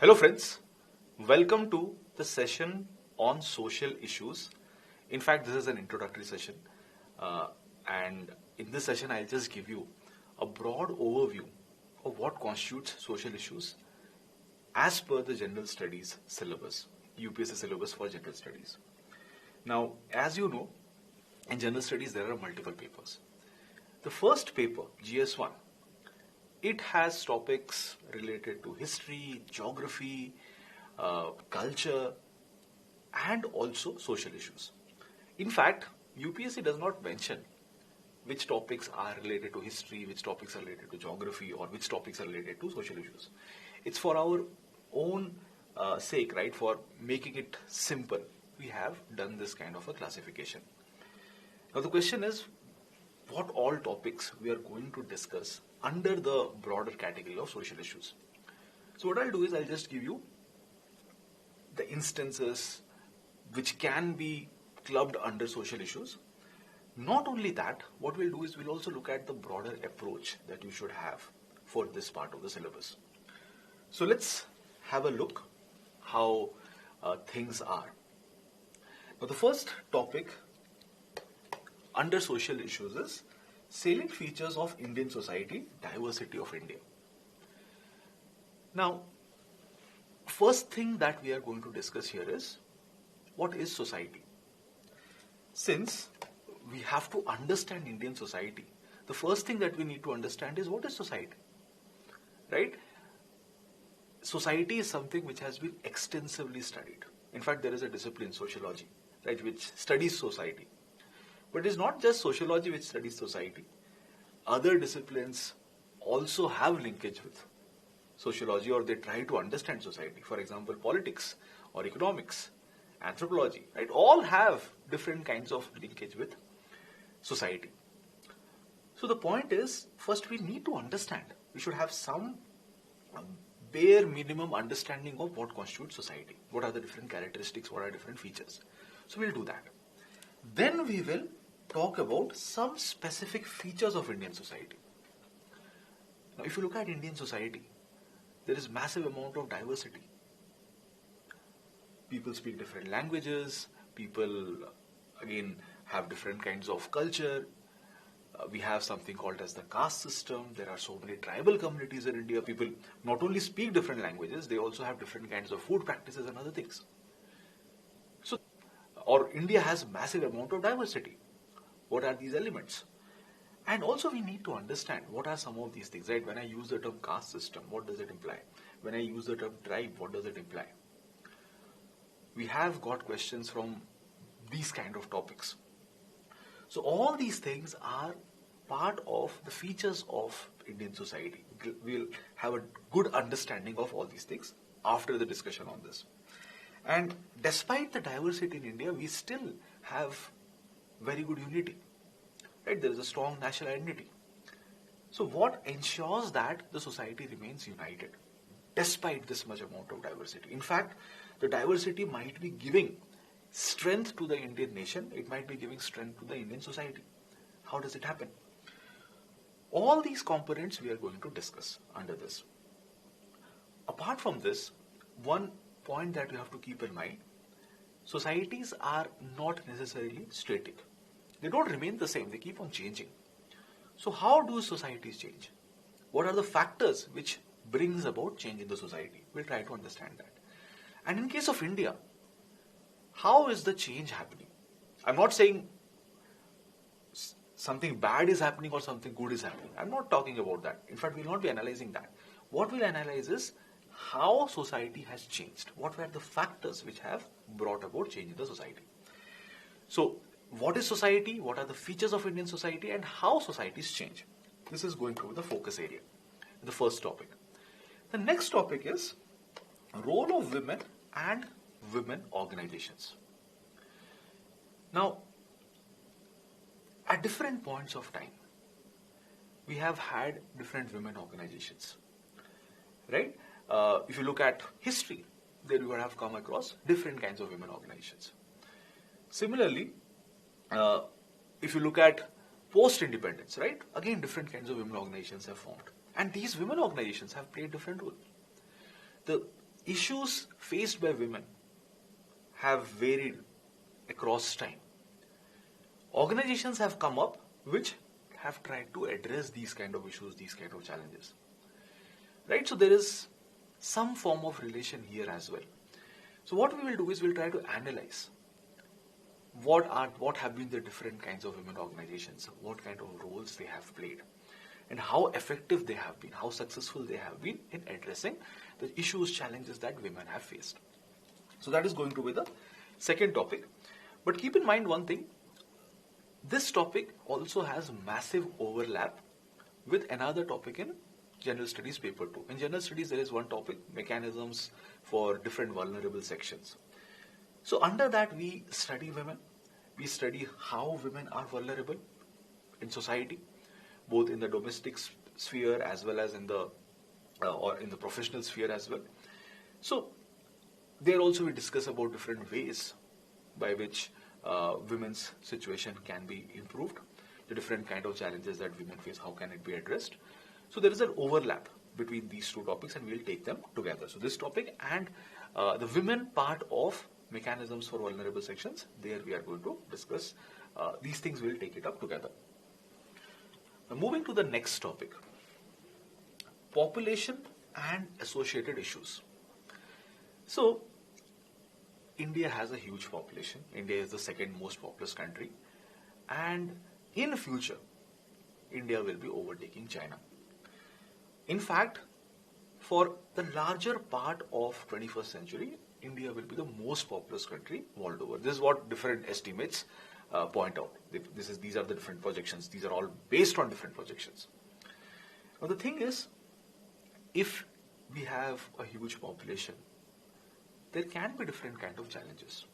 Hello friends, welcome to the session on social issues. In fact, this is an introductory session and in this session I'll just give you a broad overview of what constitutes social issues as per the general studies syllabus, UPSC syllabus for general studies. Now, as you know, in general studies there are multiple papers. The first paper, GS1, it has topics related to history, geography, culture, and also social issues. In fact, UPSC does not mention which topics are related to history, which topics are related to geography, or which topics are related to social issues. It's for our own sake, right? For making it simple, we have done this kind of a classification. Now the question is, what all topics we are going to discuss under the broader category of social issues. So what I'll do is I'll just give you the instances which can be clubbed under social issues. Not only that, what we'll do is we'll also look at the broader approach that you should have for this part of the syllabus. So let's have a look how things are. Now the first topic under social issues is salient features of Indian society, diversity of India. Now, first thing that we are going to discuss here is, what is society? Since we have to understand Indian society, the first thing that we need to understand is, what is society? Right? Society is something which has been extensively studied. In fact, there is a discipline, sociology, right, which studies society. But it's not just sociology which studies society. Other disciplines also have linkage with sociology, or they try to understand society. For example, politics or economics, anthropology, right? All have different kinds of linkage with society. So the point is, first we need to understand. We should have some bare minimum understanding of what constitutes society. What are the different characteristics? What are different features? So we'll do that. Then we will talk about some specific features of Indian society. Now, if you look at Indian society, there is massive amount of diversity. People speak different languages, people again have different kinds of culture. We have something called as the caste system. There are so many tribal communities in India. People not only speak different languages, they also have different kinds of food practices and other things. So, India has massive amount of diversity. What are these elements? And also we need to understand what are some of these things, right? When I use the term caste system, what does it imply? When I use the term tribe, what does it imply? We have got questions from these kind of topics. So all these things are part of the features of Indian society. We'll have a good understanding of all these things after the discussion on this. And despite the diversity in India, we still have very good unity. Right? There is a strong national identity. So what ensures that the society remains united despite this much amount of diversity? In fact, the diversity might be giving strength to the Indian nation. It might be giving strength to the Indian society. How does it happen? All these components we are going to discuss under this. Apart from this, one point that you have to keep in mind, societies are not necessarily static. They don't remain the same, they keep on changing. So how do societies change? What are the factors which brings about change in the society? We'll try to understand that. And in case of India, how is the change happening? I'm not saying something bad is happening or something good is happening. I'm not talking about that. In fact, we'll not be analyzing that. What we'll analyze is how society has changed. What were the factors which have brought about change in the society? So, what is society? What are the features of Indian society? And how societies change? This is going to be the focus area, the first topic. The next topic is role of women and women organizations. Now, at different points of time, we have had different women organizations, right? If you look at history, then you would have come across different kinds of women organizations. Similarly, if you look at post-independence, right? Again, different kinds of women organizations have formed. And these women organizations have played different roles. The issues faced by women have varied across time. Organizations have come up which have tried to address these kind of issues, these kind of challenges. Right? So there is some form of relation here as well. So what we will do is we'll try to analyze what have been the different kinds of women organizations, what kind of roles they have played, and how effective they have been, how successful they have been in addressing the issues, challenges that women have faced. So that is going to be the second topic. But keep in mind one thing, this topic also has massive overlap with another topic in General Studies paper 2. In General Studies there is one topic, mechanisms for different vulnerable sections. So under that we study women, we study how women are vulnerable in society, both in the domestic sphere as well as in the or in the professional sphere as well. So there also we discuss about different ways by which women's situation can be improved, the different kind of challenges that women face, how can it be addressed. So there is an overlap between these two topics and we will take them together. So this topic and the women part of mechanisms for vulnerable sections, there we are going to discuss these things, we will take it up together. Now moving to the next topic, population and associated issues. So India has a huge population. India is the second most populous country, and in future India will be overtaking China. In fact, for the larger part of 21st century, India will be the most populous country world over. This is what different estimates point out. These are the different projections. These are all based on different projections. Now the thing is, if we have a huge population, there can be different kind of challenges.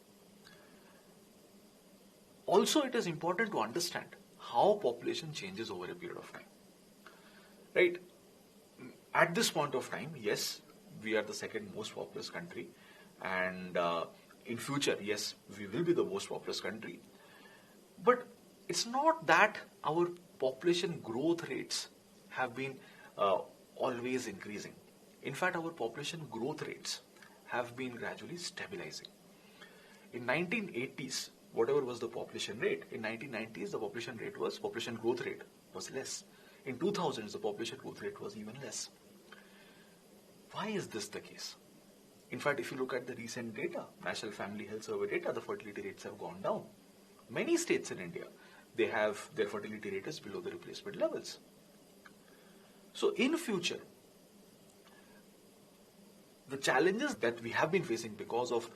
Also, it is important to understand how population changes over a period of time. Right? At this point of time, yes, we are the second most populous country, and in future, yes, we will be the most populous country. But it's not that our population growth rates have been always increasing. In fact, our population growth rates have been gradually stabilizing. In 1980s, whatever was the population rate, in 1990s the population growth rate was less. In 2000s the population growth rate was even less. Why is this the case? In fact, if you look at the recent data, National Family Health Survey data, the fertility rates have gone down. Many states in India, they have their fertility rate is below the replacement levels. So in future, the challenges that we have been facing because of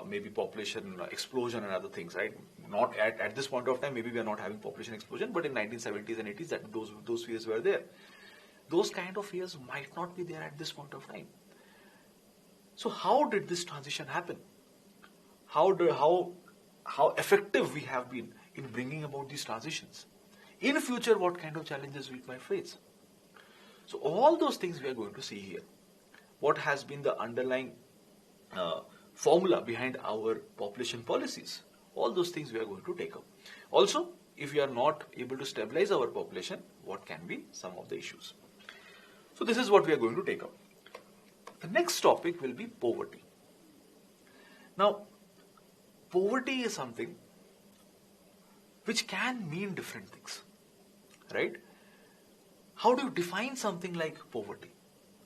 maybe population explosion and other things, right? Not at this point of time, maybe we are not having population explosion, but in 1970s and 80s, that those fears were there. Those kind of fears might not be there at this point of time. So how did this transition happen? How effective we have been in bringing about these transitions? In future, what kind of challenges we might face? So all those things we are going to see here. What has been the underlying formula behind our population policies? All those things we are going to take up. Also, if we are not able to stabilize our population, what can be some of the issues? So this is what we are going to take up. The next topic will be poverty. Now, poverty is something which can mean different things, right? How do you define something like poverty?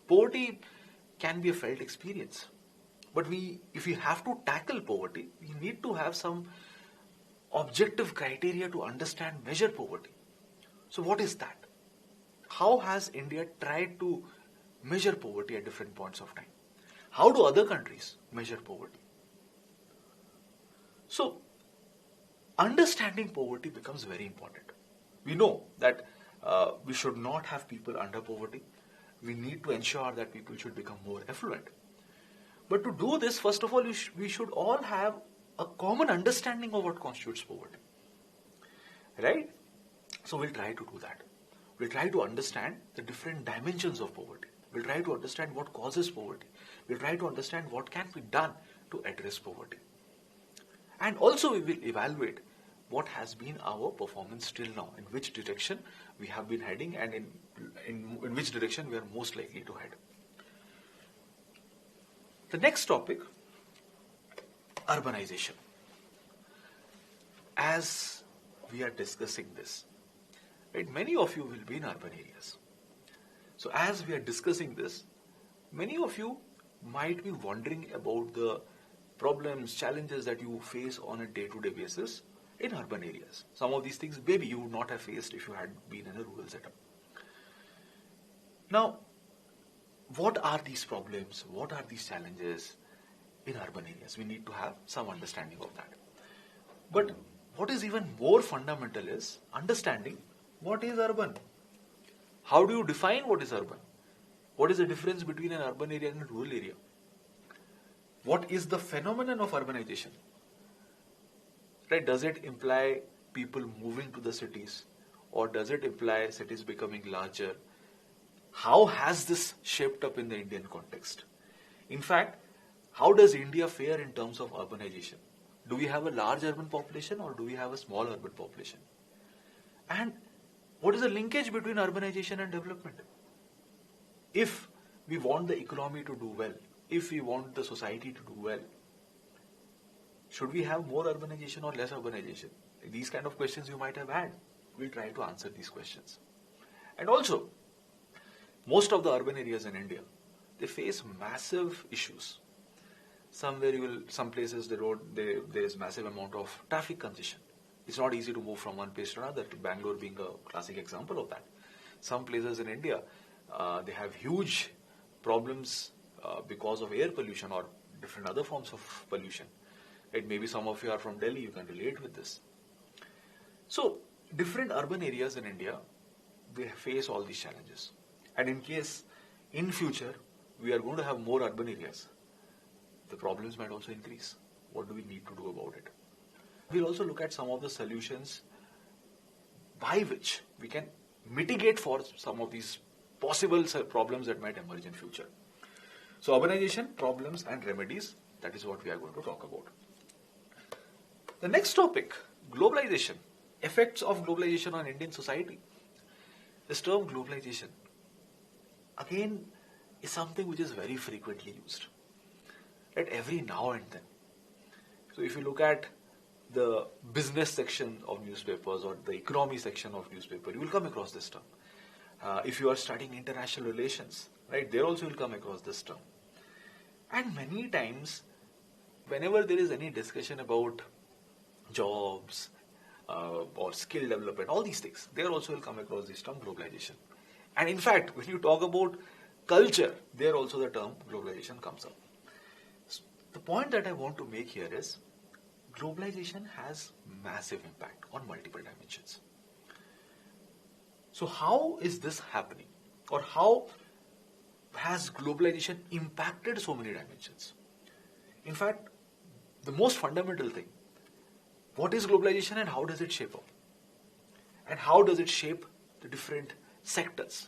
Poverty can be a felt experience. But if we have to tackle poverty, we need to have some objective criteria to understand, measure poverty. So what is that? How has India tried to measure poverty at different points of time? How do other countries measure poverty? So, understanding poverty becomes very important. We know that we should not have people under poverty. We need to ensure that people should become more affluent. But to do this, first of all, we should all have a common understanding of what constitutes poverty. Right? So we'll try to do that. We'll try to understand the different dimensions of poverty. We'll try to understand what causes poverty. We'll try to understand what can be done to address poverty. And also we will evaluate what has been our performance till now, in which direction we have been heading and in which direction we are most likely to head. The next topic, urbanization. As we are discussing this, right, many of you will be in urban areas. So as we are discussing this, many of you might be wondering about the problems, challenges that you face on a day-to-day basis in urban areas. Some of these things maybe you would not have faced if you had been in a rural setup. Now, what are these problems? What are these challenges in urban areas? We need to have some understanding of that. But what is even more fundamental is understanding what is urban. How do you define what is urban? What is the difference between an urban area and a rural area? What is the phenomenon of urbanization? Right? Does it imply people moving to the cities, or does it imply cities becoming larger? How has this shaped up in the Indian context? In fact, how does India fare in terms of urbanization? Do we have a large urban population or do we have a small urban population? And what is the linkage between urbanization and development? If we want the economy to do well, if we want the society to do well, should we have more urbanization or less urbanization? These kind of questions you might have had. We'll try to answer these questions. And also, most of the urban areas in India, they face massive issues. Some places there is massive amount of traffic congestion. It's not easy to move from one place to another, Bangalore being a classic example of that. Some places in India, they have huge problems because of air pollution or different other forms of pollution. Right? Maybe some of you are from Delhi, you can relate with this. So, different urban areas in India, they face all these challenges. And in case, in future, we are going to have more urban areas, the problems might also increase. What do we need to do about it? We'll also look at some of the solutions by which we can mitigate for some of these possible problems that might emerge in future. So urbanization, problems and remedies, that is what we are going to talk about. The next topic, globalization. Effects of globalization on Indian society. This term globalization, again, is something which is very frequently used. Right? Every now and then. So if you look at the business section of newspapers or the economy section of newspaper, you will come across this term. If you are studying international relations, right, there also you will come across this term. And many times, whenever there is any discussion about jobs or skill development, all these things, there also will come across this term globalization. And in fact, when you talk about culture, there also the term globalization comes up. The point that I want to make here is globalization has massive impact on multiple dimensions. So how is this happening? Or how has globalization impacted so many dimensions? In fact, the most fundamental thing, what is globalization and how does it shape up? And how does it shape the different sectors?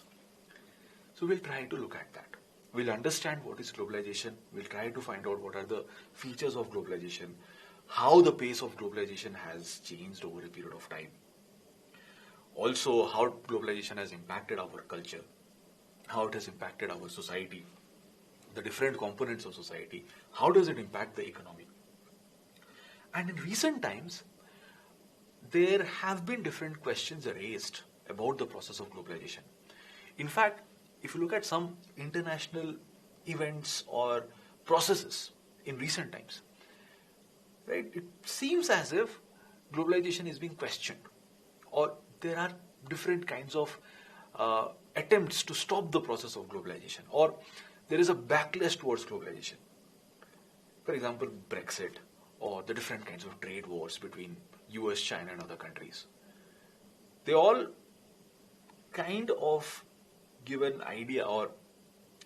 So we'll try to look at that. We'll understand what is globalization. We'll try to find out what are the features of globalization, how the pace of globalization has changed over a period of time. Also, how globalization has impacted our culture, how it has impacted our society, the different components of society, how does it impact the economy. And in recent times, there have been different questions raised about the process of globalization. In fact, if you look at some international events or processes in recent times, right, it seems as if globalization is being questioned, or there are different kinds of attempts to stop the process of globalization, or there is a backlash towards globalization. For example, Brexit, or the different kinds of trade wars between US, China and other countries. They all kind of give an idea or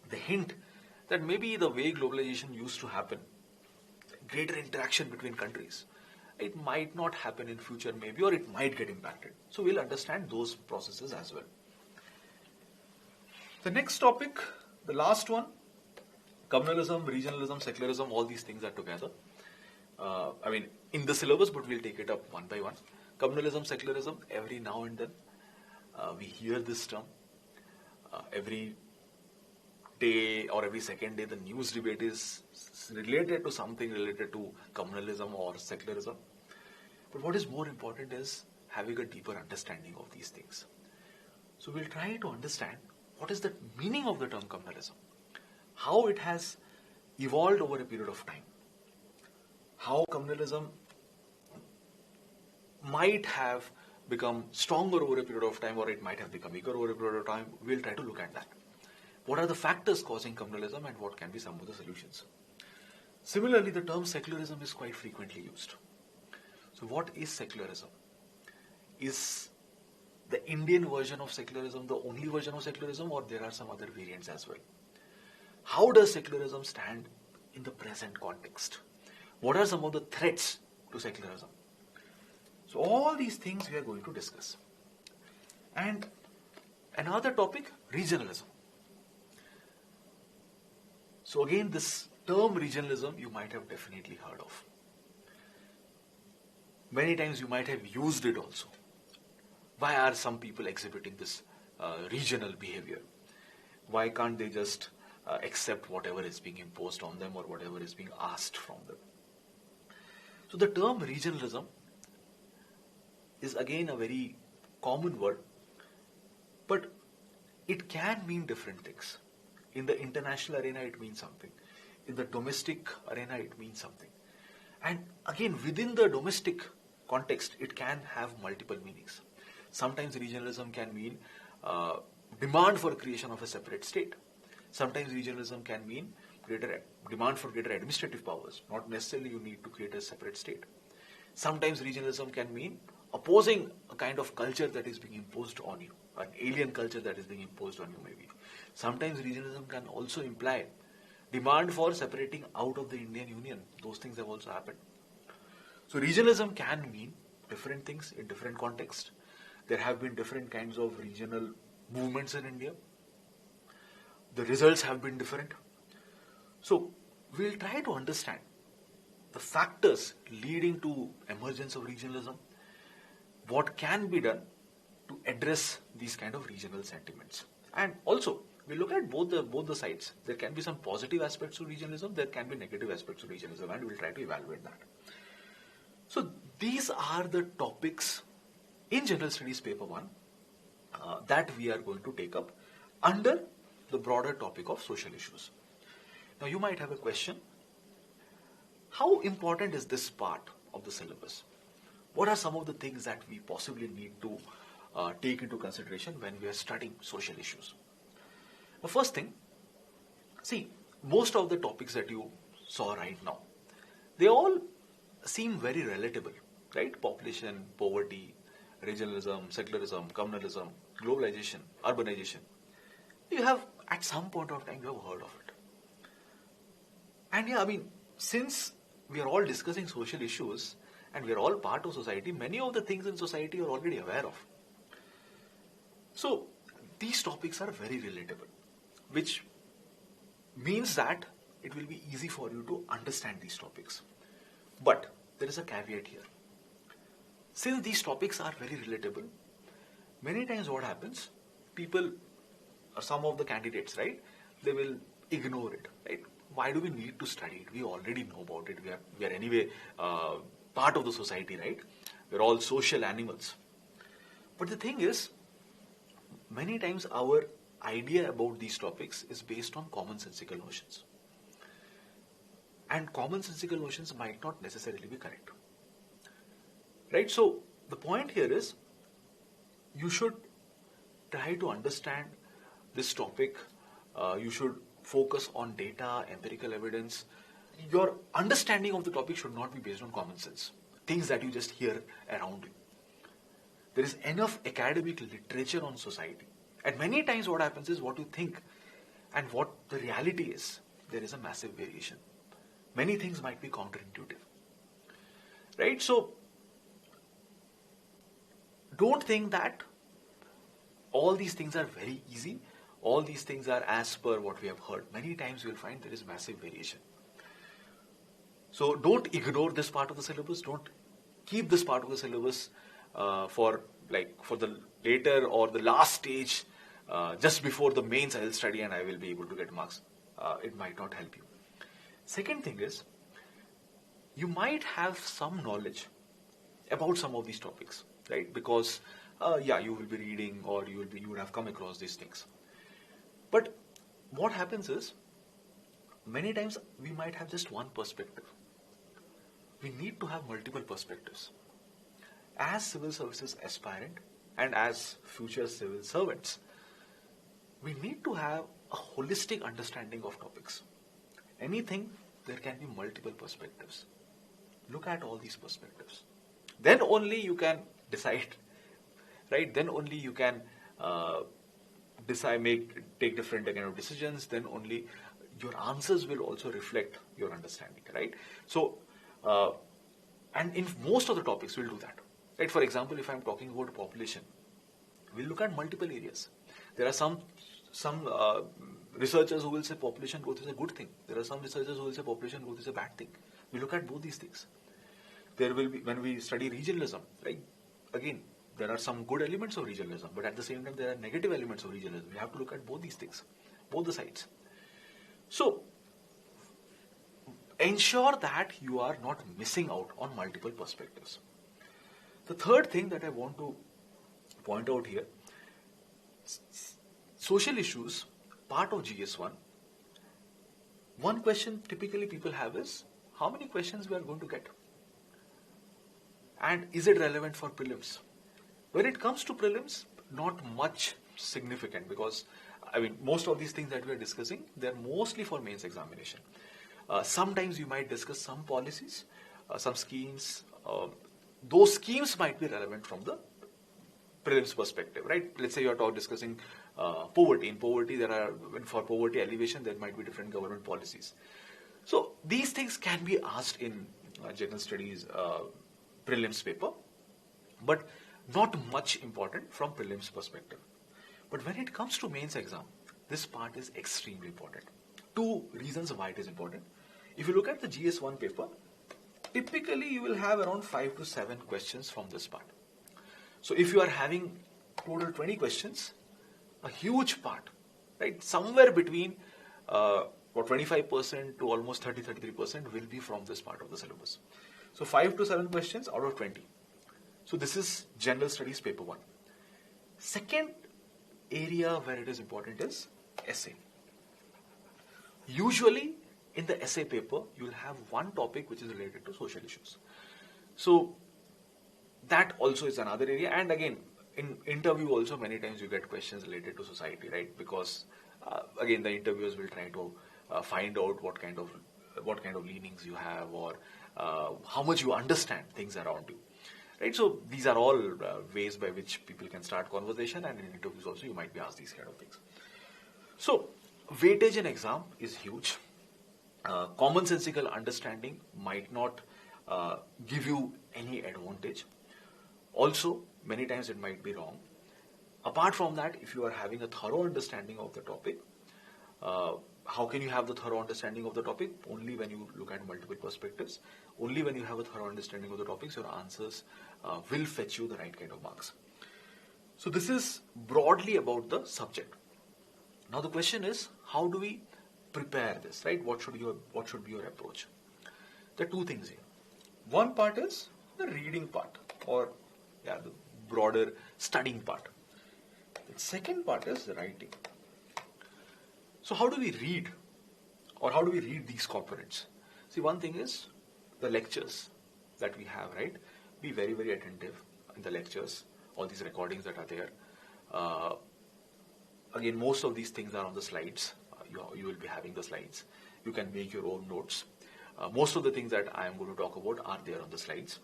the hint that maybe the way globalization used to happen, greater interaction between countries, it might not happen in future maybe, or it might get impacted. So we'll understand those processes as well. The next topic, the last one, communalism, regionalism, secularism, all these things are together. In the syllabus, but we'll take it up one by one. Communalism, secularism, every now and then we hear this term. Every day or every second day the news debate is related to something related to communalism or secularism. But what is more important is having a deeper understanding of these things. So we'll try to understand what is the meaning of the term communalism, how it has evolved over a period of time, how communalism might have become stronger over a period of time, or it might have become weaker over a period of time. We'll try to look at that. What are the factors causing communalism and what can be some of the solutions? Similarly, the term secularism is quite frequently used. So what is secularism? Is the Indian version of secularism the only version of secularism, or there are some other variants as well? How does secularism stand in the present context? What are some of the threats to secularism? So all these things we are going to discuss. And another topic, regionalism. So again, this term regionalism you might have definitely heard of. Many times you might have used it also. Why are some people exhibiting this regional behavior? Why can't they just accept whatever is being imposed on them or whatever is being asked from them? So the term regionalism is again a very common word, but it can mean different things. In the international arena, it means something. In the domestic arena, it means something. And again, within the domestic context, it can have multiple meanings. Sometimes regionalism can mean demand for creation of a separate state. Sometimes regionalism can mean demand for greater administrative powers. Not necessarily you need to create a separate state. Sometimes regionalism can mean opposing a kind of culture that is being imposed on you, an alien culture that is being imposed on you maybe. Sometimes regionalism can also imply demand for separating out of the Indian Union. Those things have also happened. So regionalism can mean different things in different contexts. There have been different kinds of regional movements in India. The results have been different. So we'll try to understand the factors leading to emergence of regionalism, what can be done to address these kind of regional sentiments. And also, we look at both the sides. There can be some positive aspects to regionalism, there can be negative aspects to regionalism, and we'll try to evaluate that. So these are the topics in General Studies Paper 1 that we are going to take up under the broader topic of social issues. Now you might have a question. How important is this part of the syllabus? What are some of the things that we possibly need to take into consideration when we are studying social issues? The first thing, see, most of the topics that you saw right now, they all seem very relatable, right? Population, poverty, regionalism, secularism, communalism, globalization, urbanization. You have, at some point of time, you have heard of it. And yeah, I mean, since we are all discussing social issues and we are all part of society, many of the things in society you are already aware of. So these topics are very relatable, which means that it will be easy for you to understand these topics. But there is a caveat here. Since these topics are very relatable, many times what happens, people, or some of the candidates, right, they will ignore it, right? Why do we need to study it? We already know about it. We are anyway part of the society, right? We're all social animals. But the thing is, many times our idea about these topics is based on commonsensical notions. And commonsensical notions might not necessarily be correct. Right? So the point here is, you should try to understand this topic. You should focus on data, empirical evidence. Your understanding of the topic should not be based on common sense, things that you just hear around you. There is enough academic literature on society. And many times what happens is, what you think and what the reality is, there is a massive variation. Many things might be counterintuitive. Right? So, don't think that all these things are very easy. All these things are as per what we have heard. Many times you will find there is massive variation. So don't ignore this part of the syllabus. Don't keep this part of the syllabus for the later or the last stage just before the mains I will study and I will be able to get marks. It might not help you. Second thing is, you might have some knowledge about some of these topics, right? Because you will be reading or you would have come across these things. But what happens is, many times we might have just one perspective. We need to have multiple perspectives. As civil services aspirant and as future civil servants, we need to have a holistic understanding of topics. Anything, there can be multiple perspectives. Look at all these perspectives. Then only you can decide, right? Then only you can take different kind of decisions. Then only your answers will also reflect your understanding, right? So, and in most of the topics, we'll do that, right? For example, if I'm talking about population, we'll look at multiple areas. There are some researchers who will say population growth is a good thing. There are some researchers who will say population growth is a bad thing. We look at both these things. There will be, when we study regionalism, right? Again, there are some good elements of regionalism, but at the same time, there are negative elements of regionalism. We have to look at both these things, both the sides. So, ensure that you are not missing out on multiple perspectives. The third thing that I want to point out here, social issues, part of GS1, one question typically people have is, how many questions we are going to get? And is it relevant for prelims? When it comes to prelims, not much significant, because most of these things that we are discussing, they are mostly for mains examination. Sometimes you might discuss some policies, some schemes. Those schemes might be relevant from the prelims perspective, right? Let's say you are discussing poverty. In poverty, for poverty alleviation, there might be different government policies. So these things can be asked in general studies prelims paper, but not much important from prelims perspective. But when it comes to mains exam, this part is extremely important. Two reasons why it is important. If you look at the GS1 paper, typically you will have around 5 to 7 questions from this part. So if you are having total 20 questions, a huge part, right, somewhere between 25% to almost 30-33% will be from this part of the syllabus. So 5 to 7 questions out of 20. So this is general studies paper 1. Second area where it is important is essay. Usually in the essay paper, you will have one topic which is related to social issues. So that also is another area. And again, in interview also many times you get questions related to society, right? Because again, the interviewers will try to find out what kind of leanings you have, or how much you understand things around you, right? So these are all ways by which people can start conversation, and in interviews also you might be asked these kind of things. So weightage in exam is huge. Commonsensical understanding might not give you any advantage. Also, many times it might be wrong. Apart from that, if you are having a thorough understanding of the topic, how can you have the thorough understanding of the topic? Only when you look at multiple perspectives. Only when you have a thorough understanding of the topics, your answers will fetch you the right kind of marks. So this is broadly about the subject. Now the question is, how do we prepare this, right? What should be your approach? There are two things here. One part is the reading part, or the broader studying part. The second part is the writing. So how do we read, or how do we read these components? See, one thing is the lectures that we have, right? Be very, very attentive in the lectures, all these recordings that are there. Again, most of these things are on the slides. You will be having the slides. You can make your own notes. Most of the things that I am going to talk about are there on the slides.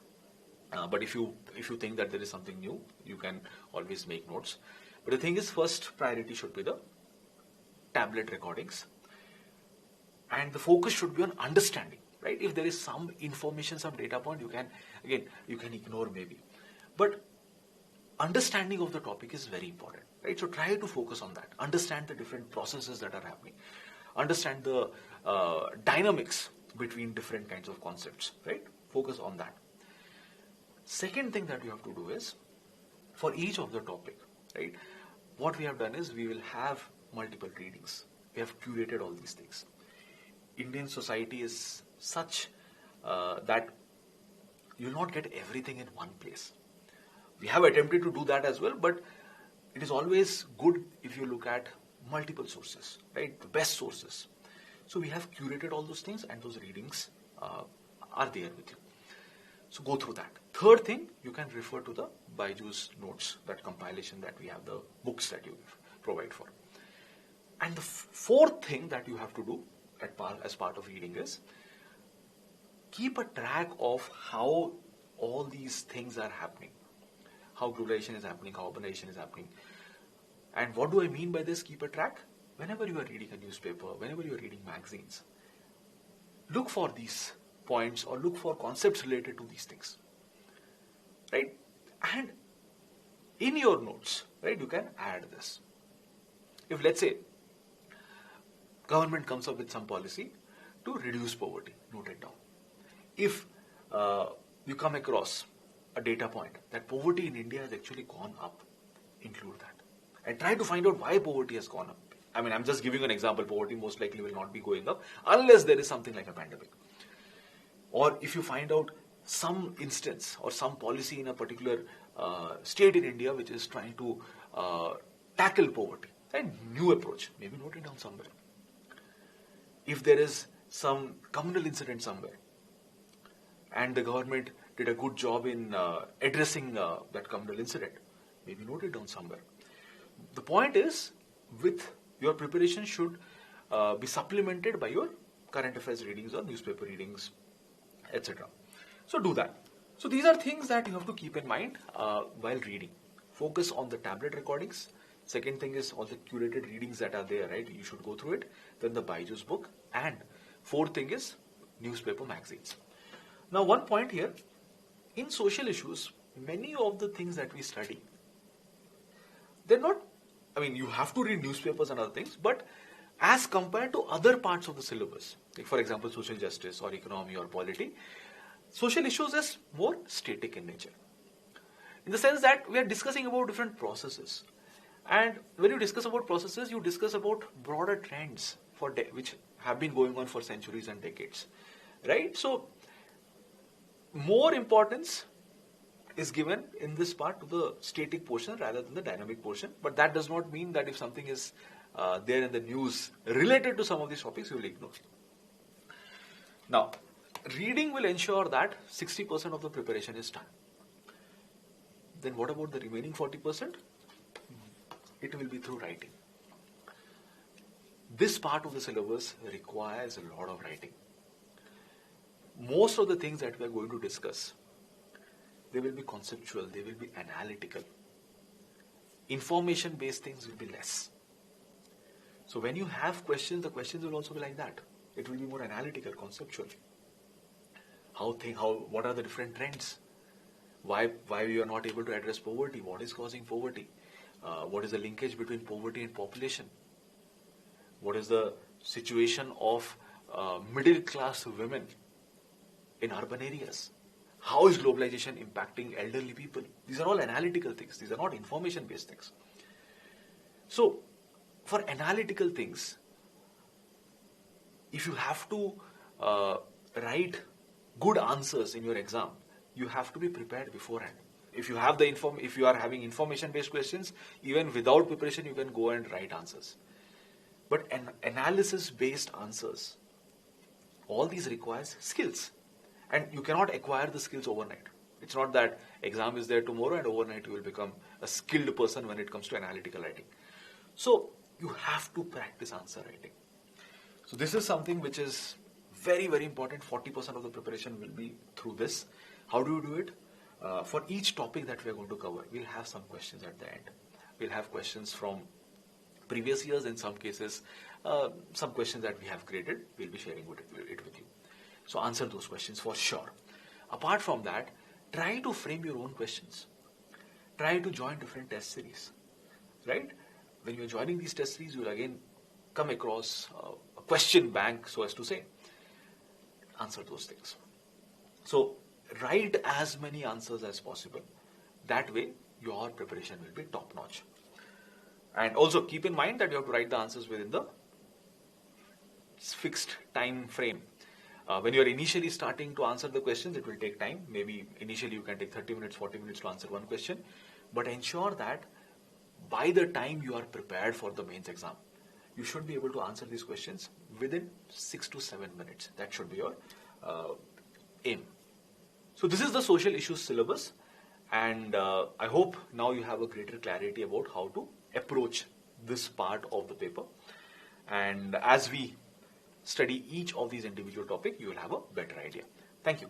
But if you think that there is something new, you can always make notes. But the thing is, first priority should be the tablet recordings. And the focus should be on understanding, right? If there is some information, some data point, you can ignore maybe. But understanding of the topic is very important, right? So try to focus on that. Understand the different processes that are happening. Understand the dynamics between different kinds of concepts, right? Focus on that. Second thing that you have to do is, for each of the topic, right? what we have done is we will have multiple readings. We have curated all these things. Indian society is such that you will not get everything in one place. We have attempted to do that as well, but it is always good if you look at multiple sources, right? The best sources. So we have curated all those things, and those readings are there with you. So go through that. Third thing, you can refer to the Byju's notes, that compilation that we have, the books that you provide for. And the fourth thing that you have to do as part of reading is keep a track of how all these things are happening. How globalization is happening, how urbanization is happening. And what do I mean by this, keep a track? Whenever you are reading a newspaper, whenever you are reading magazines, look for these points or look for concepts related to these things. Right? And in your notes, right, you can add this. If, let's say, government comes up with some policy to reduce poverty, note it down. If you come across a data point that poverty in India has actually gone up, include that. And try to find out why poverty has gone up. I mean, I'm just giving an example. Poverty most likely will not be going up unless there is something like a pandemic. Or if you find out some instance or some policy in a particular state in India which is trying to tackle poverty, a new approach, maybe note it down somewhere. If there is some communal incident somewhere and the government did a good job in addressing that communal incident, maybe note it down somewhere. The point is, with your preparation should be supplemented by your current affairs readings or newspaper readings, etc. So do that. So these are things that you have to keep in mind while reading. Focus on the tablet recordings. Second thing is all the curated readings that are there, right? You should go through it. Then the Byju's book. And fourth thing is newspaper magazines. Now one point here, in social issues, many of the things that we study, they're not, I mean, you have to read newspapers and other things, but as compared to other parts of the syllabus, like for example, social justice or economy or polity, social issues is more static in nature. In the sense that we are discussing about different processes. And when you discuss about processes, you discuss about broader trends which have been going on for centuries and decades. Right? So, more importance is given in this part to the static portion rather than the dynamic portion. But that does not mean that if something is there in the news related to some of these topics, you will ignore. Now, reading will ensure that 60% of the preparation is done. Then what about the remaining 40%? It will be through writing. This part of the syllabus requires a lot of writing. Most of the things that we are going to discuss, they will be conceptual, they will be analytical. Information-based things will be less. So when you have questions, the questions will also be like that. It will be more analytical, conceptual. What are the different trends? Why we are not able to address poverty? What is causing poverty? What is the linkage between poverty and population? What is the situation of middle class women in urban areas? How is globalization impacting elderly people? These are all analytical things. These are not information-based things. So, for analytical things, if you have to write good answers in your exam, you have to be prepared beforehand. If you have if you are having information-based questions, even without preparation, you can go and write answers. But analysis-based answers, all these requires skills. And you cannot acquire the skills overnight. It's not that exam is there tomorrow and overnight you will become a skilled person when it comes to analytical writing. So you have to practice answer writing. So this is something which is very, very important. 40% of the preparation will be through this. How do you do it? For each topic that we are going to cover, we'll have some questions at the end. We'll have questions from previous years, in some cases, some questions that we have created, we'll be sharing it with you. So answer those questions for sure. Apart from that, try to frame your own questions. Try to join different test series, right? When you're joining these test series, you'll again come across a question bank, so as to say. Answer those things. So write as many answers as possible. That way, your preparation will be top-notch. And also keep in mind that you have to write the answers within the fixed time frame. When you are initially starting to answer the questions, it will take time. Maybe initially you can take 30 minutes, 40 minutes to answer one question. But ensure that by the time you are prepared for the mains exam, you should be able to answer these questions within 6 to 7 minutes. That should be your aim. So this is the social issues syllabus, and I hope now you have a greater clarity about how to approach this part of the paper. And as we study each of these individual topics, you will have a better idea. Thank you.